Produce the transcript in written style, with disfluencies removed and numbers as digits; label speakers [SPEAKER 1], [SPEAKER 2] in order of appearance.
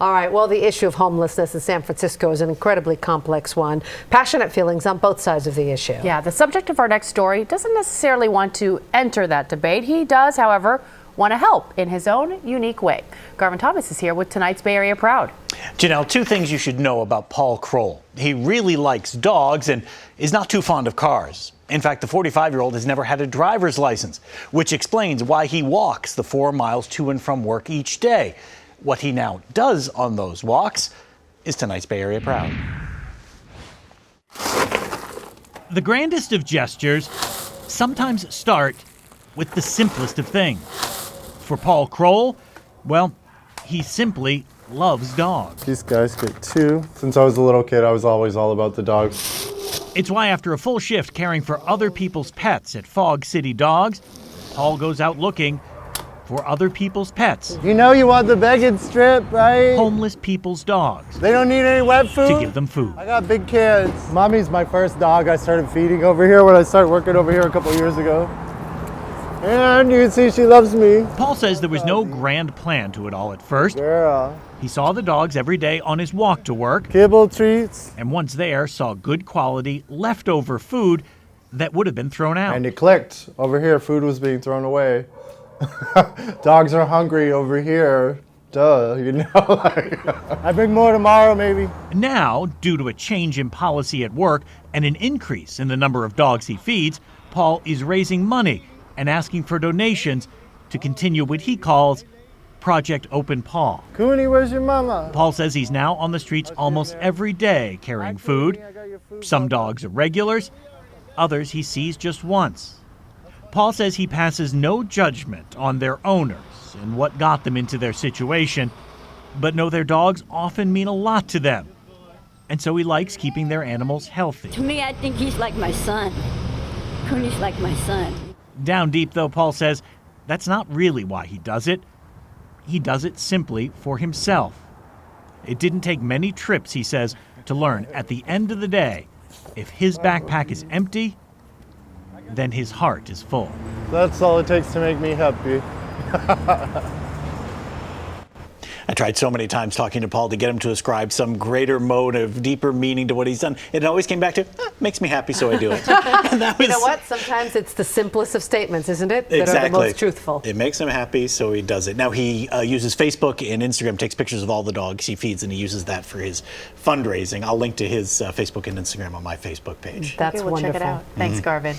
[SPEAKER 1] All right, well, the issue of homelessness in San Francisco is an incredibly complex one. Passionate feelings on both sides of the issue.
[SPEAKER 2] Yeah, the subject of our next story doesn't necessarily want to enter that debate. He does, however, want to help in his own unique way. Garvin Thomas is here with tonight's Bay Area Proud.
[SPEAKER 3] Janelle, two things you should know about Paul Kroll. He really likes dogs and is not too fond of cars. In fact, the 45-year-old has never had a driver's license, which explains why he walks the 4 miles to and from work each day. What he now does on those walks is tonight's Bay Area Proud. The grandest of gestures sometimes start with the simplest of things. For Paul Kroll, well, he simply loves dogs.
[SPEAKER 4] These guys get 2. Since I was a little kid, I was always all about the dogs.
[SPEAKER 3] It's why after a full shift caring for other people's pets at Fog City Dogs, Paul goes out looking for other people's pets.
[SPEAKER 4] You know you want the begging strip, right?
[SPEAKER 3] Homeless people's dogs.
[SPEAKER 4] They don't need any wet food?
[SPEAKER 3] To give them food.
[SPEAKER 4] I got big kids. Mommy's my first dog I started feeding over here when I started working over here a couple years ago. And you can see she loves me.
[SPEAKER 3] Paul says there was no grand plan to it all at first.
[SPEAKER 4] Girl.
[SPEAKER 3] He saw the dogs every day on his walk to work.
[SPEAKER 4] Kibble treats.
[SPEAKER 3] And once there, saw good quality, leftover food that would have been thrown out.
[SPEAKER 4] And it clicked. Over here, food was being thrown away. Dogs are hungry over here. Duh, you know. I bring more tomorrow, maybe.
[SPEAKER 3] Now, due to a change in policy at work and an increase in the number of dogs he feeds, Paul is raising money and asking for donations to continue what he calls Project Open Paw.
[SPEAKER 4] Cooney, where's your mama?
[SPEAKER 3] Paul says he's now on the streets almost every day carrying food. Some dogs are regulars, others he sees just once. Paul says he passes no judgment on their owners and what got them into their situation, but know their dogs often mean a lot to them. And so he likes keeping their animals healthy.
[SPEAKER 5] To me, I think he's like my son. Cooney's like my son.
[SPEAKER 3] Down deep, though, Paul says that's not really why he does it. He does it simply for himself. It didn't take many trips, he says, to learn at the end of the day, if his backpack is empty, then his heart is full.
[SPEAKER 4] That's all it takes to make me happy.
[SPEAKER 3] I tried so many times talking to Paul to get him to ascribe some greater motive, deeper meaning to what he's done. It always came back to, makes me happy, so I do it. And that was,
[SPEAKER 1] You know what? Sometimes it's the simplest of statements, isn't it? That
[SPEAKER 3] exactly.
[SPEAKER 1] are the most truthful.
[SPEAKER 3] It makes him happy, so he does it. Now he uses Facebook and Instagram, takes pictures of all the dogs he feeds, and he uses that for his fundraising. I'll link to his Facebook and Instagram on my Facebook page.
[SPEAKER 1] That's
[SPEAKER 2] we'll
[SPEAKER 1] wonderful.
[SPEAKER 2] check it out. Thanks, Garvin.